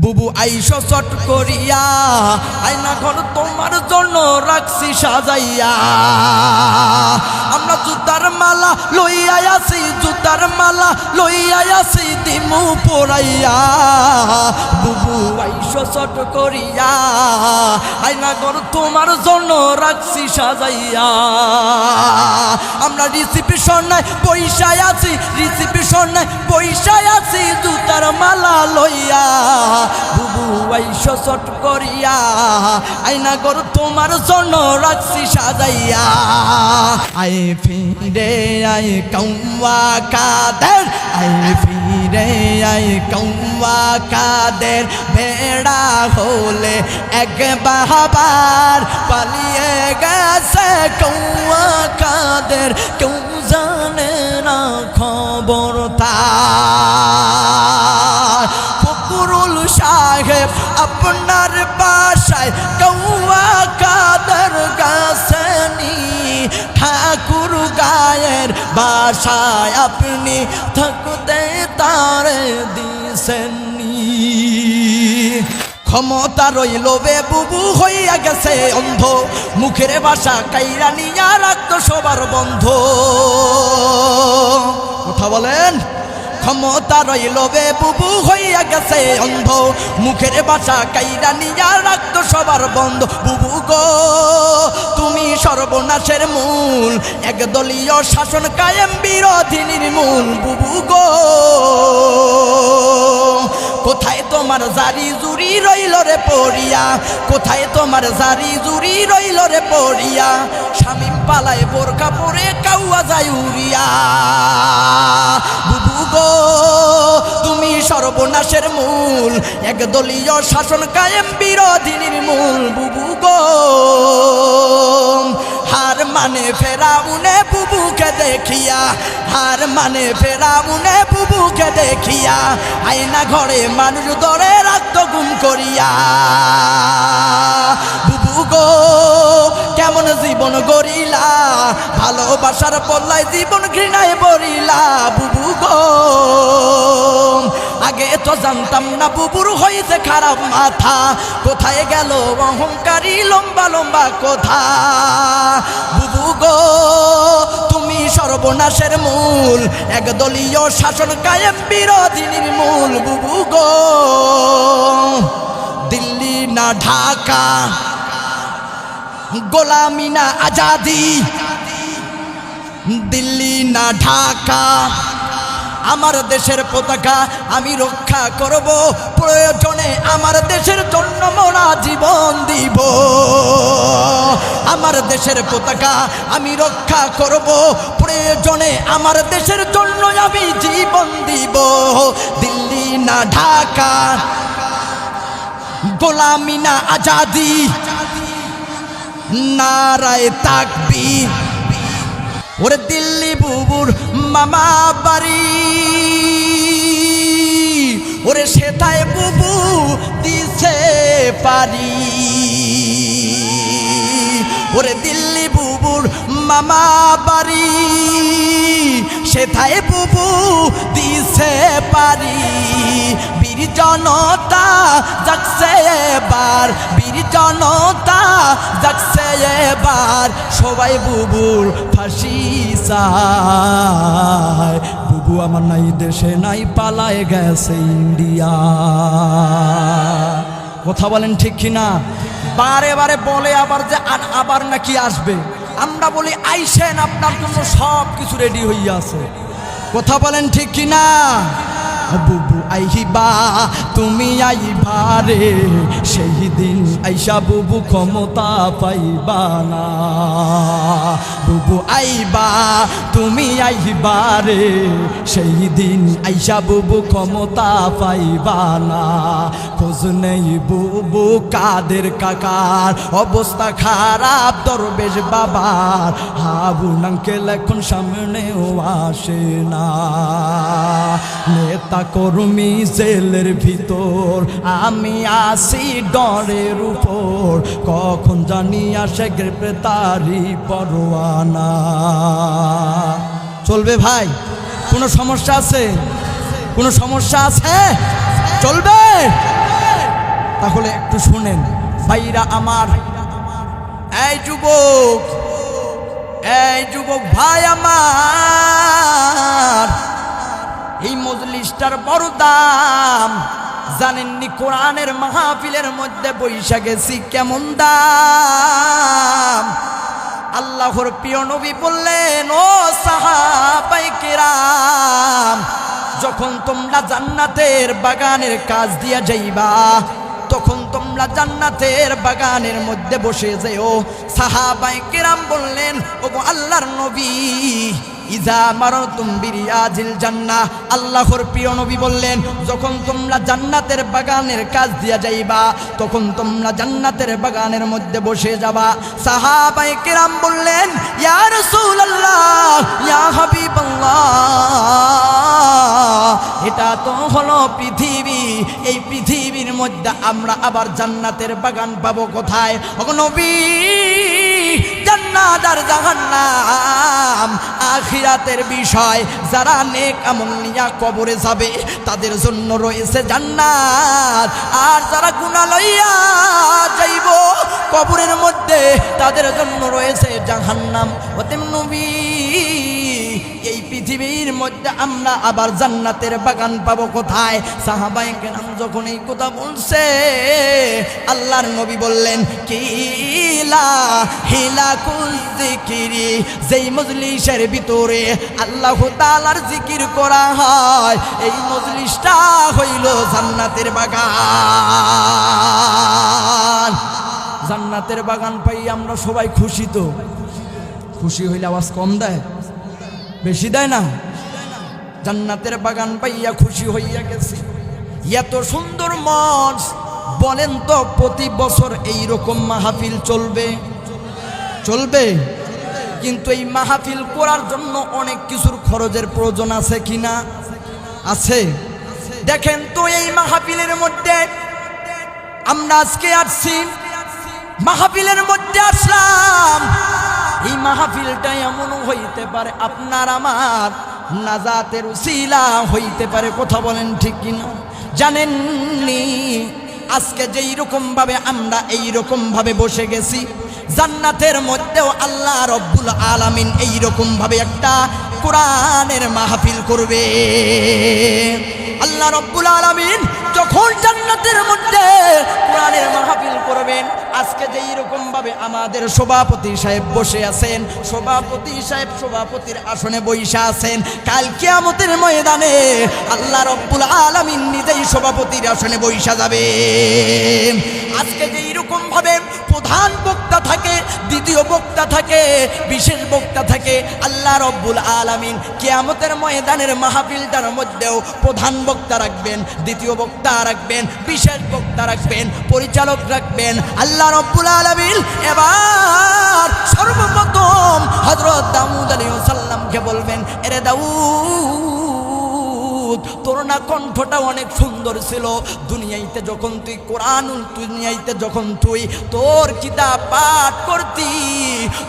বুবু আইসো চট করিয়া, আয়না ঘর তোমার জন্য রাখছি সাজাইয়া। আমরা জুতার মালা লইয়া আসি, জুতার মালা লইয়া আসি দিমু পরাইয়া। বুবু আইসো চট করিয়া, আয়না ঘর তোমার জন্য রাখছি সাজাইয়া। আমরা রিসিপশন নাই পয়সায় আছি, রিসিপশন নাই পয়সায় আছি জুতার মালা লইয়া। বুবু আইসো চট করিয়া, আয়না ঘর তোমার জন্য রাখছি সাজাইয়া। আয় ফিরে আয় কৌয়া কাদের, আয় ফিরে আয় কৌয়া কাদের। ভেড়া হলে এক বাহাবার পালিয়ে গেছে কৌয়া কাদের, কেউ জানে না খবর তার। ফকরুল সাহেব আপনার বাসায় কৌয়া কাদের গাছেনি, ঠাকুর গায়ের বাসায় আপনি থাকতে তারে দিছেননি। ক্ষমতা রইল বে বুবু হইয়া গেছে অন্ধ, মুখের ভাষা কাইরা নিয়া রাখতো সবার বন্ধ। কথা বলেন। ক্ষমতা রইল বে বুবু হইয়া গেছে অন্ধ, মুখের ভাষা কাইরা নিয়া রাখতো সবার বন্ধ। বুবু গো তুমি সর্বনাশের মূল, একদলীয় শাসন কায়েম বিরোধী নির্মূল। বুবু গো কোথায় তোমার জারি জুরি রইল রে পড়িয়া, কোথায় তোমার জারি জুরি রইল রে পড়িয়া। শামীম পালায় বোরকা পরে কাউয়া যায় উড়িয়া। বুবু গো তুমি সর্বনাশের মূল, একদলীয় শাসন কায়েম বিরোধী নির্মূল। বুবু গো হার মানে ফেরাউনে বুবুকে দেখিয়া, হার মানে ফেরাউনে বুবুকে দেখিয়া। আয়না ঘরে মানুষ ধরে রাখতো গুম করিয়া। বুবু গো কেমন জীবন গড়িলা, ভালোবাসার পল্লায় জীবন ঘৃণায় বরিলা। বুবু গো আগে তো জানতাম না বুবুর হইছে খারাপ মাথা, কোথায় গেল অহংকারী লম্বা লম্বা কথা। বুবু গো তুমি সর্বনাশের মূল, একদলীয় শাসন কায়েম বিরোধী নির্মূল। বুবু গো দিল্লি না ঢাকা, গোলামি না আজাদি, দিল্লি না ঢাকা। আমার দেশের পতাকা আমি রক্ষা করব, প্রয়োজনে আমার দেশের জন্য মোরা জীবন দিব। আমার দেশের পতাকা আমি রক্ষা করব, প্রয়োজনে আমার দেশের জন্য আমি জীবন দিব। দিল্লি না ঢাকা, গোলামি না আজাদি, নারায়ে তাকবীর। ওরে দিল্লি বুবুর মামা বাড়ি, ওরে সেটাই বুবু দিছে পারি। ওরে দিল্লি বুবুর মামা বাড়ি, সেটাই বুবু দিছে পারি। বীর জনতা জাগছে এবার, বীর জনতা জাগছে এবার। সবাই বুবুর ফাঁসি চায়। বুবু আমার নাই দেশে নাই, পালায় গেছে ইন্ডিয়া। কথা বলেন ঠিক কিনা? বারে বারে বলে আবার যে আবার নাকি আসবে। আমরা বলি আইসেন, আপনার জন্য সব কিছু রেডি হইয়া আছে। কথা বলেন ঠিক কিনা? বুবু আইবা তুমি আইবা রে, সেই দিন আইসা বুবু ক্ষমতা পাইবা না। বুবু আইবা তুমি আইবা রে, সেই দিন আইসা বুবু ক্ষমতা পাইবা না। খোঁজ নেই বুবু কাদের কাকার, অবস্থা খারাপ দরবেশ বাবার। হাবুন আঙ্কেল এখন সামনেও আসে না। নেতা কর্মী জেলের ভিতর, আমি আসি ডরের উপর। কখন জানি আসে গ্রেপ্তারি পরোয়ানা। চলবে ভাই? কোনো সমস্যা আছে? কোনো সমস্যা আছে? চলবে? তাহলে একটু শুনেন ভাইরা আমার, এই যুবক ভাই আমার, এই মজলিসটার বড় দাম জানেননি? কোরআনের মাহফিলের মধ্যে বৈশা গেছি কেমন দাম। আল্লাহর প্রিয় নবী বললেন, ও সাহাবায়ে কেরাম, যখন তোমরা জান্নাতের বাগানের কাজ দিয়া যাইবা, তখন তোমরা জান্নাতের বাগানের মধ্যে বসে যেও। সাহাবায়ে কেরাম বললেন, ওগো আল্লাহর নবী, ইজা মারতুম বিরিয়াজিল জান্নাহ, আল্লাহর প্রিয় নবী বললেন, যখন তোমরা জান্নাতের বাগানের কাজ দিয়া যাইবা, তখন তোমরা জান্নাতের বাগানের মধ্যে বসে যাবা। সাহাবায়ে কেরাম বললেন, ইয়া রাসূলুল্লাহ, ইয়া হাবিবাল্লাহ, এটা তো হলো পৃথিবী, এই পৃথিবীর মধ্যে আমরা আবার জান্নাতের বাগান পাবো কোথায়? ওগো নবী, জান্নাত আর জাহান্নাম আখিরাতের বিষয়। যারা নেক আমল নিয়া কবরে যাবে তাদের জন্য রয়েছে জান্নাত, আর যারা গুনাহ লইয়া যাইব কবরের মধ্যে তাদের জন্য রয়েছে জাহান্নাম। ওতেম নবী, এই পৃথিবীর মধ্যে আমরা আবার জান্নাতের বাগান পাবো কোথায়? সাহাবায়ে কেরাম যখন এই কথা বলছে, আল্লাহর নবী বললেন, কিলা হিলাকুল যিকিরি, যেই মজলিসের ভিতরে আল্লাহ তাআলার জিকির করা হয়, এই মজলিসটা হইল জান্নাতের বাগান। জান্নাতের বাগান পাই আমরা সবাই খুশি। তো খুশি হইলে আওয়াজ কম দেয়, বেশি দেয় না? জান্নাতের বাগান পাইয়া খুশি হইয়া গেছি। এত সুন্দর মঞ্চ, বলেন তো প্রতি বছর এই রকম মাহফিল চলবে? কিন্তু এই মাহফিল করার জন্য অনেক কিছুর খরচের প্রয়োজন আছে কিনা? আছে। দেখেন তো, এই মাহফিলের মধ্যে আমরা আজকে আসছি, মাহফিলের মধ্যে আসলাম। এই মাহফিলটা এমন হইতে পারে আপনার আমার নাজাতের উসিলা হইতে পারে। কথা বলেন ঠিক কিনা? জানেননি আজকে যেই রকম ভাবে আমরা এই রকম ভাবে বসে গেছি, জান্নাতের মধ্যেও আল্লাহ রব্বুল আলামিন এই রকম ভাবে একটা কোরআনের মাহফিল করবে। আল্লাহ রব্বুল আলামিন যখন জান্নাতের মধ্যে কোরআনের মাহফিল করবেন, আজকে যেই রকম ভাবে আমাদের সভাপতি সাহেব বসে আছেন, সভাপতি সাহেব সভাপতির আসনে বৈশা আছেন, কাল কিয়ামতের ময়দানে আল্লাহ রব্বুল আলামিন নিজেই সভাপতির আসনে বৈশা যাবে। আজকে যেই রকম ভাবে প্রধান বক্তা থাকে, দ্বিতীয় বক্তা থাকে, বিশেষ বক্তা থাকে, আল্লাহ রব্বুল আলামিন কিয়ামতের ময়দানের মাহফিলটার মধ্যেও প্রধান বক্তা রাখবেন, দ্বিতীয় বক্তা রাখবেন, বিশেষ বক্তা রাখবেন, পরিচালক রাখবেন। আল্লাহ রব্বুল আলামিন এবার সর্বপ্রথম হযরত দাউদ আলাইহিস সালামকে বলবেন, এরে দাউদ, তোর না কণ্ঠটা অনেক সুন্দর ছিল, দুনিয়াতে যখন তুই তোর কিতাব পাঠ করতি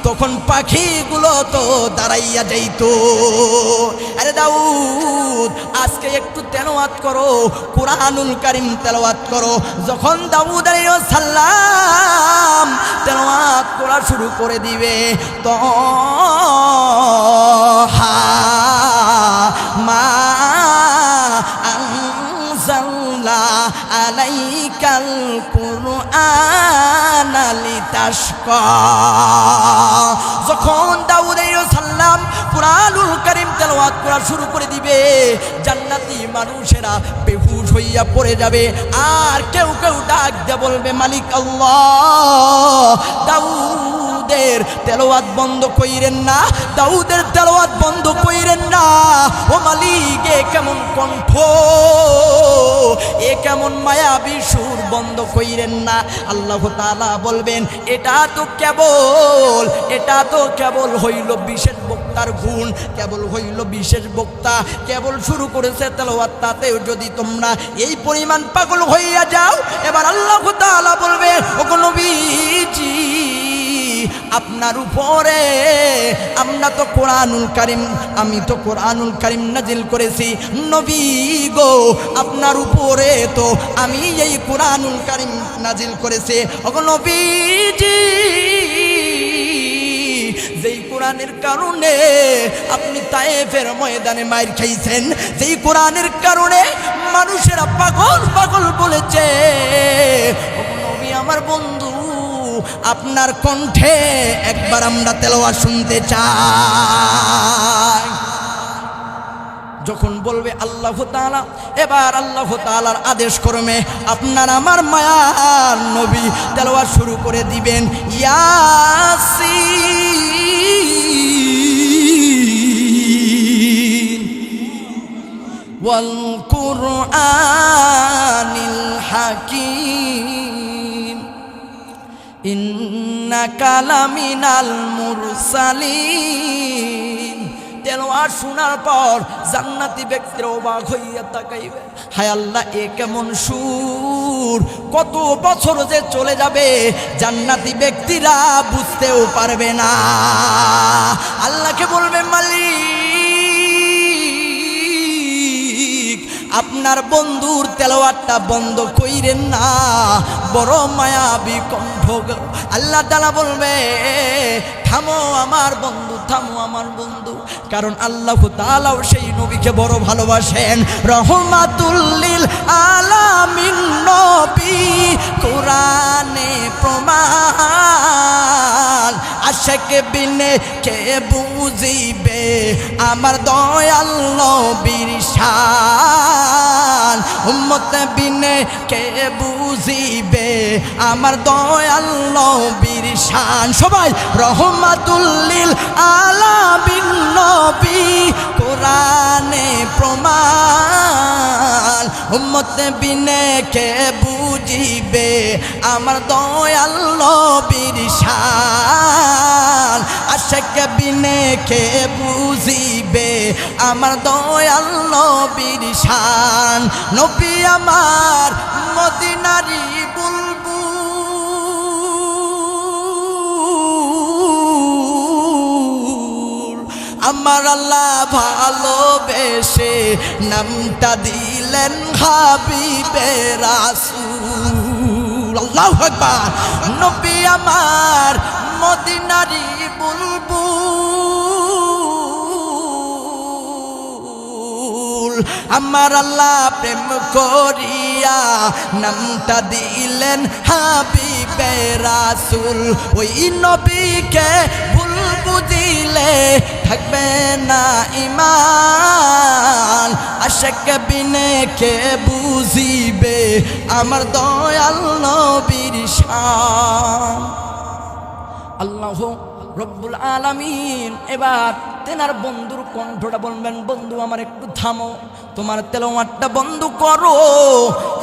তখন পাখিগুলো তো দাঁড়াইয়া যাইত। আরে দাউদ, আজকে একটু তেলাওয়াত করো, কুরআনুল কারীম তেলাওয়াত করো। যখন দাউদ আলাইহিস সালাম তেলাওয়াত করা শুরু করে দিবে, তো মা আনজালনা আলাইকাল কুরআনা লিতাশকা। যখন দাউদ আলাইহিস সালাম কুরআনুল কারীম তেলাওয়াত করা শুরু করে দিবে, জান্নাতি মানুষেরা বেহুশ হইয়া পড়ে যাবে, আর কেউ কেউ ডাক দিয়ে বলবে, মালিক আল্লাহ, দাউদের তেলাওয়াত বন্ধ কইরেন না, দাউদের তেলাওয়াত বন্ধ কইরেন না। ও মালিক, এ কেমন কণ্ঠ, এ কেমন মায়াবী সুর, বন্ধ কইরেন না। আল্লাহ তাআলা বলবেন, এটা তো কেবল হইল বিশেষ বক্তার গুণ, কেবল হইল বিশেষ বক্তা, কেবল শুরু করেছে তেলাওয়াত, তাতেও যদি তোমরা এই পরিমাণ পাগল হইয়া যাও, এবার আল্লাহ তাআলা বলবে, ওগো নবীজি, আপনার উপরে আমরা তো কোরআনুল কারীম, আমি তো কোরআনুল কারীম নাজিল করেছি। নবী গো আপনার উপরে তো আমি এই কোরআনুল কারীম নাজিল করেছি। ওগো নবীজি, যেই কোরআনের কারণে আপনি তায়েফের ময়দানে মাইর খাইছেন, যেই কোরআনের কারণে মানুষেরা পাগল পাগল বলেছে, ওগো নবী আমার বন্ধু, আপনার কণ্ঠে একবার আমরা তেলাওয়াত শুনতে চাই। যখন বলবে আল্লাহ তাআলা, এবার আল্লাহ তাআলার আদেশ ক্রমে আপনার আমার মায়ার নবী তেলাওয়াত শুরু করে দিবেন। ইয়াসিন ওয়াল কুরআনিল হাকীম ইন্নাকা লামিনাল মুরসালিন। তেলাওয়াত শোনার পর জান্নাতি ব্যক্তিরা অবাক হইয়া তাকাইবে, হায় আল্লাহ এ কেমন সুর, কত বছর যে চলে যাবে জান্নাতি ব্যক্তিরা বুঝতেও পারবে না। আল্লাহকে বলবে মালিক আপনার বন্ধুর তেলাওয়াতটা বন্ধ কইরেন না, বড় মায়াবী কণ্ঠ। আল্লাহ তাআলা বলবে থামো আমার বন্ধু, থামো আমার বন্ধু, কারণ আল্লাহ তাআলাও সেই নবীকে বড় ভালোবাসেন। রহমাতুল লিল আলামিন নবী কোরআনে প্রমাণ, আশিক বিনে কে বুঝিবে আমার দয়াল নবীর শান, উম্মত বিনে কে বুঝিবে আমার দয়াল নবীর শান। সবাই রহমাতুল লিল আলামিন নবী কোরআনে প্রমাণ, উম্মত বিনে কে বুঝিবে আমার দয়াল নবীর শান, আশিক বিনে কে বুঝিবে আমার দয়াল নবীর শান। নবী আমার মদিনারি বুলবুল, আমার আল্লাহ ভালোবেসে নামটা দিলেন হাবিবে রাসূল। আল্লাহু আকবার। নবী আমার মদিনারি বুলবুল, আমার আল্লাহ প্রেম করিয়া নামটা দিলেন হাবিবে রাসূল। ওই নবীকে ভুল বুঝিলে থাকবে না ঈমান, আশিক বিনে কে বুঝিবে আমার দয়াল নবীর শান। আল্লাহ রব্বুল আলামিন এবার তেনার বন্ধুর কণ্ঠটা বলবেন, বন্ধু আমার একটু থামো, তোমার তেলাওয়াতটা বন্ধ করো।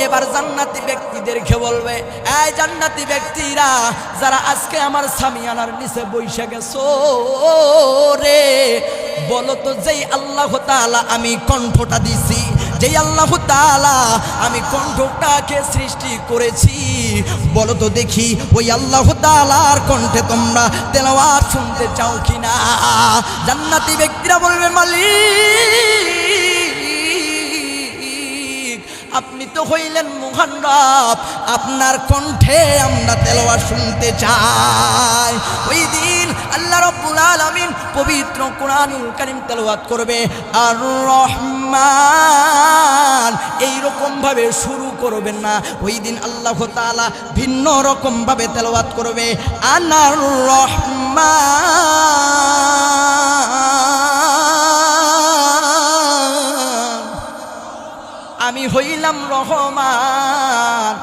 এবার জান্নাতি ব্যক্তিদেরকে বলবে, এই জান্নাতি ব্যক্তিরা যারা আজকে আমার সামিয়ানার নিচে বসে গেছো রে, বলো তো যেই আল্লাহ তাআলা আমি কণ্ঠটা দিছি, যেই আল্লাহ তাআলা আমি কণ্ঠটাকে সৃষ্টি করেছি, বলো তো দেখি ওই আল্লাহ তাআলার কণ্ঠে তোমরা তেলাওয়াত শুনতে চাও কিনা? জান্নাতি ব্যক্তিরা বলবে, মালিক আপনি তো হইলেন মহান রব, আপনার কণ্ঠে আমরা তেলাওয়াত শুনতে চাই। ওই দিন আল্লাহ রাব্বুল আলামিন পবিত্র কোরআনুল কারীম তেলাওয়াত করবে, আর রহমান এইরকম ভাবে শুরু করবেন না, ওই দিন আল্লাহ তাআলা ভিন্ন রকম ভাবে তেলাওয়াত করবে, আনার রহমান, আমি হইলাম রহমান।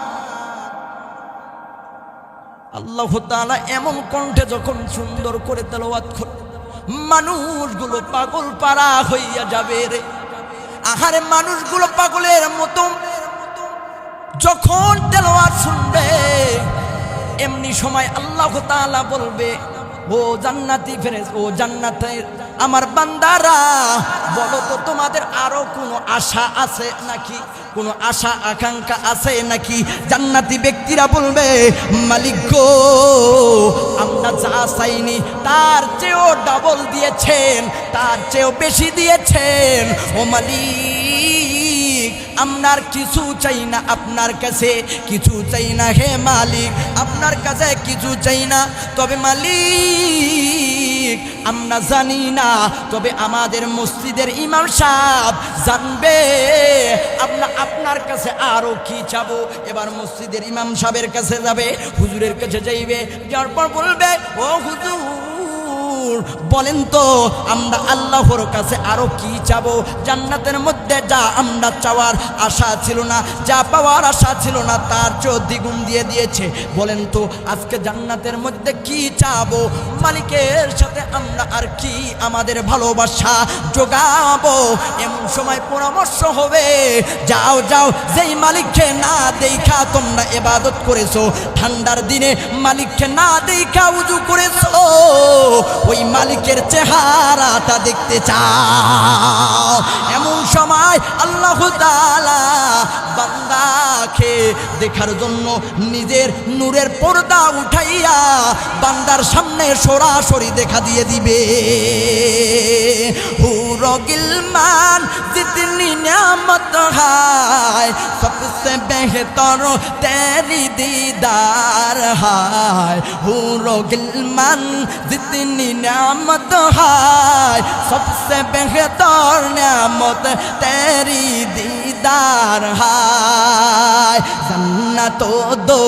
আল্লাহ তাআলা এমন কণ্ঠে যখন সুন্দর করে তেলাওয়াত করে, মানুষগুলো পাগল পারা হইয়া যাবে রে। আহারে মানুষগুলো পাগলের মতো যখন তেলাওয়াত শুনবে, এমনি সময় আল্লাহ তাআলা বলবে, ও জান্নাতি ফেরেশ, ও জান্নাতের আমার বান্দারা, বলো তো তোমাদের আরো কোনো আশা আছে নাকি, কোনো আশা আকাঙ্ক্ষা আছে নাকি? জান্নাতি ব্যক্তিরা বলবে, মালিক গো, আমরা যা চাইনি তার চেয়েও ডাবল দিয়েছেন, তার চেয়েও বেশি দিয়েছেন। ও মালিক, আপনার কিছু চাই না, আপনার কাছে কিছু চাই না হে মালিক, আপনার কাছে কিছু চাই না। তবে মালিক, আমরা জানি না, তবে আমাদের মসজিদের ইমাম সাহেব জানবে আমরা আপনার কাছে আরো কি চাবো। এবার মসজিদের ইমাম সাহেবের কাছে যাবে, হুজুরের কাছে যাইবে, যার পর বলবে, ও হুজুর বলেন তো আমরা আল্লাহর কাছে আরো কি চাবো? জান্নাতের মধ্যে যা আমরা চাওয়ার আশা ছিল না, যা পাওয়ার আশা ছিল না, তার চেয়ে দ্বিগুণ দিয়ে দিয়েছে। বলেন তো আজকে জান্নাতের মধ্যে কি চাবো? মালিকের সাথে আমরা আর কি আমাদের ভালোবাসা জোগাবো? এমন সময় পরামর্শ হবে, যাও যাও, যেই মালিককে না দেখা তোমরা ইবাদত করেছো, ঠান্ডার দিনে মালিককে না দেখা উজু করেছো, ওই মালিকের চেহারাটা দেখতে চাও। এমন সময় আল্লাহ তাআলা বান্দাকে দেখার জন্য নিজের নূরের পর্দা উঠাইয়া বান্দার সামনে সরাসরি দেখা দিয়ে দিবে। হুরো গিলমান জিতনি নিয়ামত হায়, সবসে বেহতর তেরি दीदार हाय। হুরো গিলমান जितनी नियामत हाय, सबसे बेहतर नियामत तेरी दीदार हाय। जन्नतो दो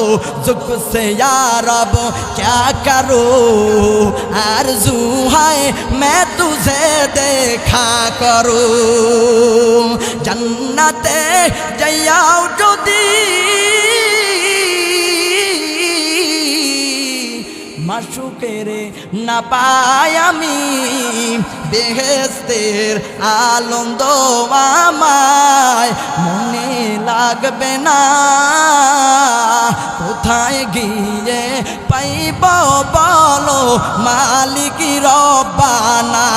जुक से या रब क्या करूं, आरज़ू है मैं तुझे देखा करूं। जन्नते जाओ যদি মাশুকেরে না পাই আমি, বেহেশতের আনন্দ আমায় মনে লাগবে না। কোথায় গিয়ে পাইব বলো মালিক রব্বানা,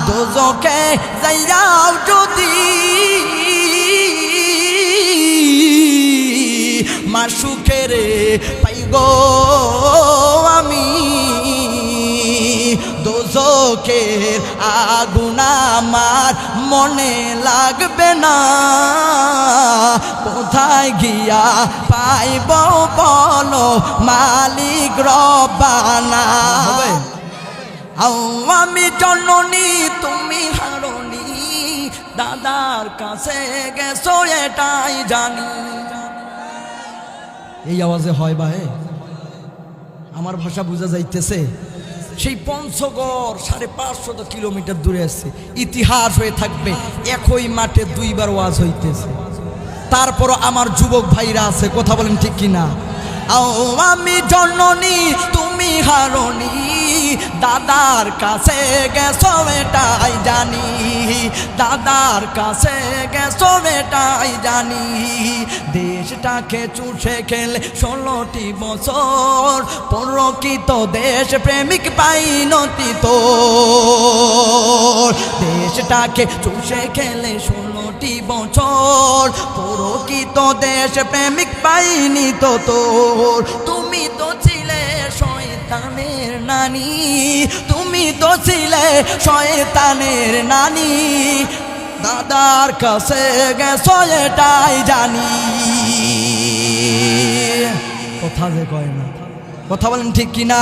দোজখে যাও যদি মাশুকেরে পাই গো আমি, দোজখের আগুন আমার মনে লাগবে না। কোথায় গিয়া পাইব বলো মালিক রব্বানা। আমি জননী তুমি হারণী, দাদার কাছে গেছো এটাই জানি। এই আওয়াজে হয় ভাই, আমার ভাষা বোঝা যাইতেছে। সেই পঞ্চগড় 550 কিলোমিটার দূরে আছে, ইতিহাস হয়ে থাকবে। একই মাঠে দুইবার ওয়াজ হইতেছে, তারপরও আমার যুবক ভাইরা আছে, কথা বলেন ঠিক কিনা? আমি জননী তুমি হারণী, দাদার কাছে গেছো এটাই জানি, দাদার কাছে গেছো এটাই জানি। দেশটাকে চুষে খেলে 16টি বছর, প্রকৃত দেশ প্রেমিক পাইনতি তো। দেশটাকে চুষে খেলে 16টি বছর, প্রকৃত দেশ প্রেমিক পাইনি তো তোর। তুমি তো ছিলে শয়তানের নানি, তুমি তো ছিলে শয়তানের নানি, দাদার কাছে গেছো এটাই জানি। কথা যে কয় না, কথা বলেন ঠিক কিনা?